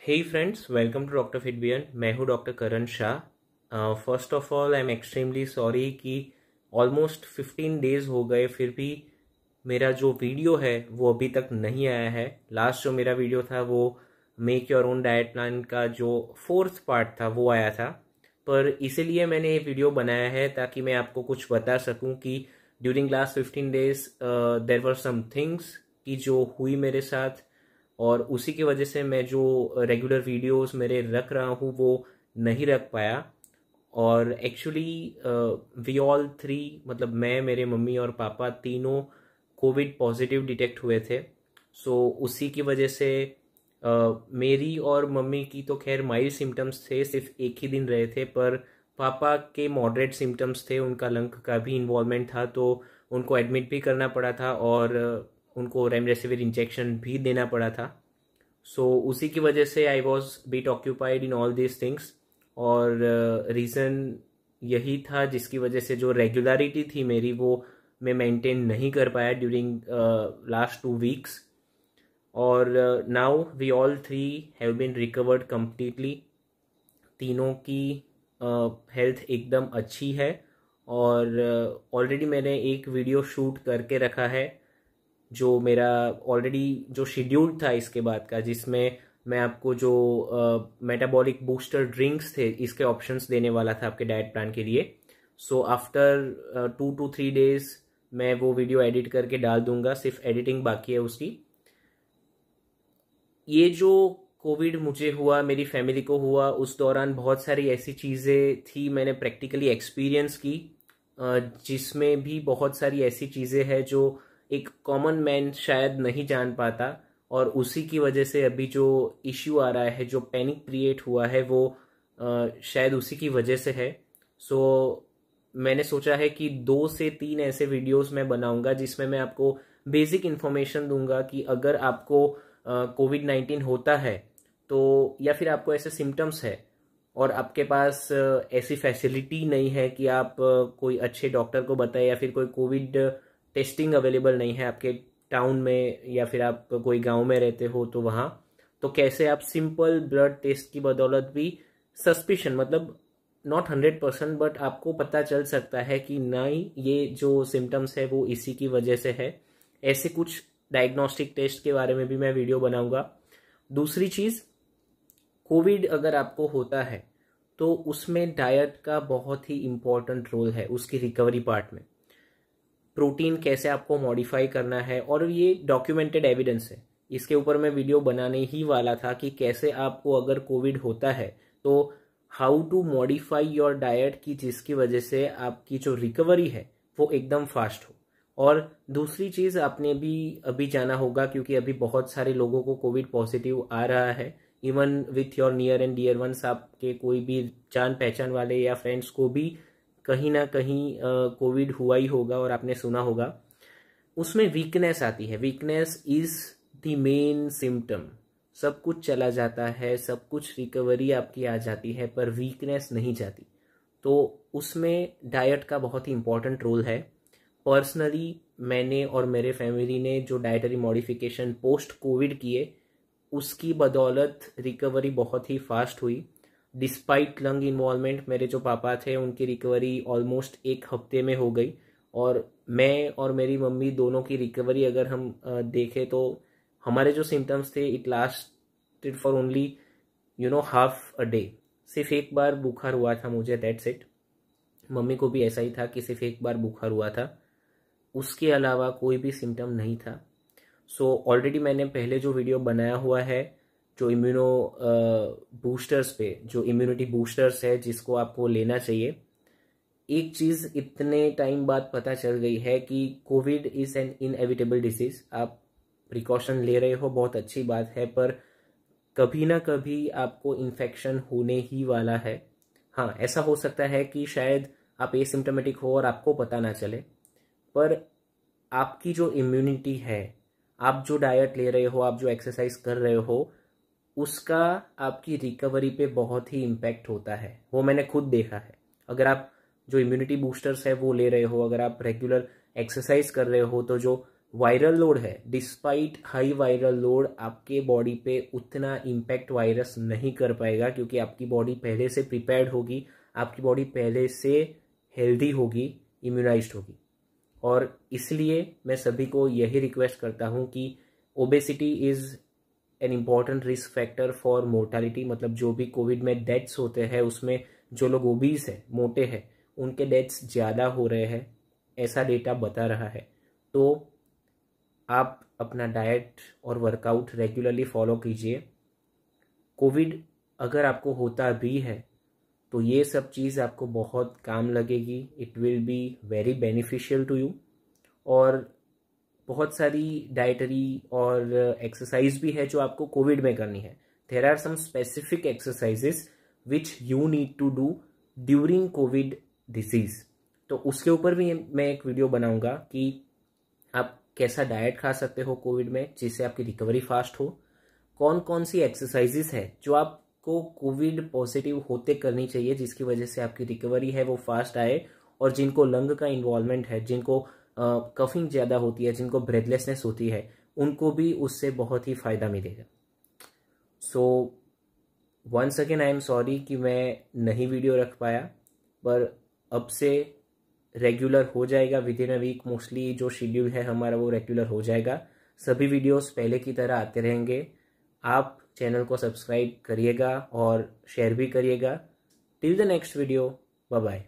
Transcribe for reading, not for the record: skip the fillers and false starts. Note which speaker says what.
Speaker 1: Hey friends, welcome to doctor Fitbian. मैं हूं doctor Karan Shah. First of all I am extremely sorry कि almost 15 days हो गए फिर भी मेरा जो वीडियो है वो अभी तक नहीं आया है। लास्ट जो मेरा वीडियो था वो make your own diet plan का जो 4th पार्ट था वो आया था, पर इसीलिए मैंने ये वीडियो बनाया है ताकि मैं आपको कुछ बता सकूं कि during last 15 days there were some things कि जो हुई मेरे साथ, और उसी की वजह से मैं जो रेगुलर वीडियोस मेरे रख रहा हूँ वो नहीं रख पाया। और एक्चुअली वी ऑल थ्री, मतलब मैं, मेरे मम्मी और पापा तीनों कोविड पॉजिटिव डिटेक्ट हुए थे। सो उसी की वजह से मेरी और मम्मी की तो खैर माइल्ड सिम्टम्स थे, सिर्फ एक ही दिन रहे थे, पर पापा के मॉडरेट सिम्टम्स थे, उनका लंग का भी इन्वॉल्वमेंट था, तो उनको एडमिट भी करना पड़ा था और उनको रेमडेसिविर इंजेक्शन भी देना पड़ा था। सो उसी की वजह से I was bit occupied in all these things, और रीज़न यही था जिसकी वजह से जो रेगुलरिटी थी मेरी वो मैं मेंटेन नहीं कर पाया ड्यूरिंग लास्ट 2 वीक्स। और now we all three have been recovered completely. तीनों की हेल्थ एकदम अच्छी है, और ऑलरेडी मैंने एक वीडियो शूट करके रखा है जो मेरा ऑलरेडी जो शेड्यूल्ड था इसके बाद का, जिसमें मैं आपको जो मेटाबॉलिक बूस्टर ड्रिंक्स थे इसके ऑप्शंस देने वाला था आपके डाइट प्लान के लिए। सो आफ्टर 2 to 3 डेज मैं वो वीडियो एडिट करके डाल दूंगा, सिर्फ एडिटिंग बाकी है उसकी। ये जो कोविड मुझे हुआ, मेरी फैमिली को हुआ, उस दौरान बहुत सारी ऐसी चीज़ें थी मैंने प्रैक्टिकली एक्सपीरियंस की, जिसमें भी बहुत सारी ऐसी चीज़ें हैं जो एक कॉमन मैन शायद नहीं जान पाता, और उसी की वजह से अभी जो इश्यू आ रहा है, जो पैनिक क्रिएट हुआ है, वो शायद उसी की वजह से है। सो मैंने सोचा है कि 2 से 3 ऐसे वीडियोस मैं बनाऊंगा जिसमें मैं आपको बेसिक इन्फॉर्मेशन दूंगा कि अगर आपको कोविड-19 होता है तो, या फिर आपको ऐसे सिम्टम्स है और आपके पास ऐसी फैसिलिटी नहीं है कि आप कोई अच्छे डॉक्टर को बताएं, या फिर कोई कोविड टेस्टिंग अवेलेबल नहीं है आपके टाउन में, या फिर आप कोई गांव में रहते हो तो वहाँ, तो कैसे आप सिंपल ब्लड टेस्ट की बदौलत भी सस्पिशन, मतलब नॉट 100%, बट आपको पता चल सकता है कि नहीं ये जो सिम्टम्स है वो इसी की वजह से है। ऐसे कुछ डायग्नोस्टिक टेस्ट के बारे में भी मैं वीडियो बनाऊंगा। दूसरी चीज़, कोविड अगर आपको होता है तो उसमें डाइट का बहुत ही इम्पोर्टेंट रोल है उसकी रिकवरी पार्ट में। प्रोटीन कैसे आपको मॉडिफाई करना है, और ये डॉक्यूमेंटेड एविडेंस है, इसके ऊपर मैं वीडियो बनाने ही वाला था कि कैसे आपको अगर कोविड होता है तो how to modify your diet की जिसकी वजह से आपकी जो रिकवरी है वो एकदम फास्ट हो। और दूसरी चीज़ आपने भी अभी जाना होगा, क्योंकि अभी बहुत सारे लोगों को कोविड पॉजिटिव आ रहा है, even with your near and dear ones, आपके कोई भी जान पहचान वाले या फ्रेंड्स को भी कहीं ना कहीं कोविड हुआ ही होगा और आपने सुना होगा। उसमें वीकनेस आती है, weakness is the main symptom. सब कुछ चला जाता है, सब कुछ रिकवरी आपकी आ जाती है, पर वीकनेस नहीं जाती, तो उसमें डाइट का बहुत ही इंपॉर्टेंट रोल है। पर्सनली मैंने और मेरे फैमिली ने जो डाइटरी मॉडिफिकेशन पोस्ट कोविड किए उसकी बदौलत रिकवरी बहुत ही फास्ट हुई। डिस्पाइट लंग इन्वॉल्वमेंट, मेरे जो पापा थे उनकी रिकवरी ऑलमोस्ट 1 हफ्ते में हो गई, और मैं और मेरी मम्मी दोनों की रिकवरी अगर हम देखें तो हमारे जो सिम्टम्स थे it lasted for only half a day. सिर्फ एक बार बुखार हुआ था मुझे, दैट्स इट। मम्मी को भी ऐसा ही था कि सिर्फ एक बार बुखार हुआ था, उसके अलावा कोई भी सिम्टम नहीं था। सो ऑलरेडी मैंने पहले जो वीडियो बनाया हुआ है जो इम्यूनो बूस्टर्स पे, जो इम्यूनिटी बूस्टर्स है जिसको आपको लेना चाहिए, एक चीज़ इतने टाइम बाद पता चल गई है कि Covid is an inevitable disease. आप प्रिकॉशन ले रहे हो, बहुत अच्छी बात है, पर कभी ना कभी आपको इन्फेक्शन होने ही वाला है। हाँ, ऐसा हो सकता है कि शायद आप एसिम्टोमेटिक हो और आपको पता ना चले, पर आपकी जो इम्यूनिटी है, आप जो डाइट ले रहे हो, आप जो एक्सरसाइज कर रहे हो, उसका आपकी रिकवरी पे बहुत ही इम्पैक्ट होता है, वो मैंने खुद देखा है। अगर आप जो इम्यूनिटी बूस्टर्स है वो ले रहे हो, अगर आप रेगुलर एक्सरसाइज कर रहे हो, तो जो वायरल लोड है, डिस्पाइट हाई वायरल लोड आपके बॉडी पे उतना इम्पैक्ट वायरस नहीं कर पाएगा, क्योंकि आपकी बॉडी पहले से प्रिपेयर्ड होगी, आपकी बॉडी पहले से हेल्दी होगी, इम्यूनाइज्ड होगी। और इसलिए मैं सभी को यही रिक्वेस्ट करता हूँ कि obesity is an important risk factor for mortality, मतलब जो भी कोविड में डेथ्स होते हैं उसमें जो लोग ओबीस है, मोटे हैं, उनके डेथ्स ज़्यादा हो रहे हैं, ऐसा डेटा बता रहा है। तो आप अपना डाइट और वर्कआउट रेगुलरली फॉलो कीजिए। कोविड अगर आपको होता भी है तो ये सब चीज़ आपको बहुत काम लगेगी, it will be very beneficial to you. और बहुत सारी डाइटरी और एक्सरसाइज भी है जो आपको कोविड में करनी है। There are some specific exercises which you need to do during covid disease. तो उसके ऊपर भी मैं एक वीडियो बनाऊंगा कि आप कैसा डाइट खा सकते हो कोविड में जिससे आपकी रिकवरी फास्ट हो, कौन कौन सी एक्सरसाइजेस है जो आपको कोविड पॉजिटिव होते करनी चाहिए जिसकी वजह से आपकी रिकवरी है वो फास्ट आए, और जिनको लंग का इन्वॉल्वमेंट है, जिनको कफिंग ज़्यादा होती है, जिनको ब्रेथलेसनेस होती है, उनको भी उससे बहुत ही फ़ायदा मिलेगा। So once again I am sorry कि मैं नहीं वीडियो रख पाया, पर अब से रेगुलर हो जाएगा within a week. Mostly जो शेड्यूल है हमारा वो रेगुलर हो जाएगा, सभी वीडियोस पहले की तरह आते रहेंगे। आप चैनल को सब्सक्राइब करिएगा और शेयर भी करिएगा। Till the next video, bye bye.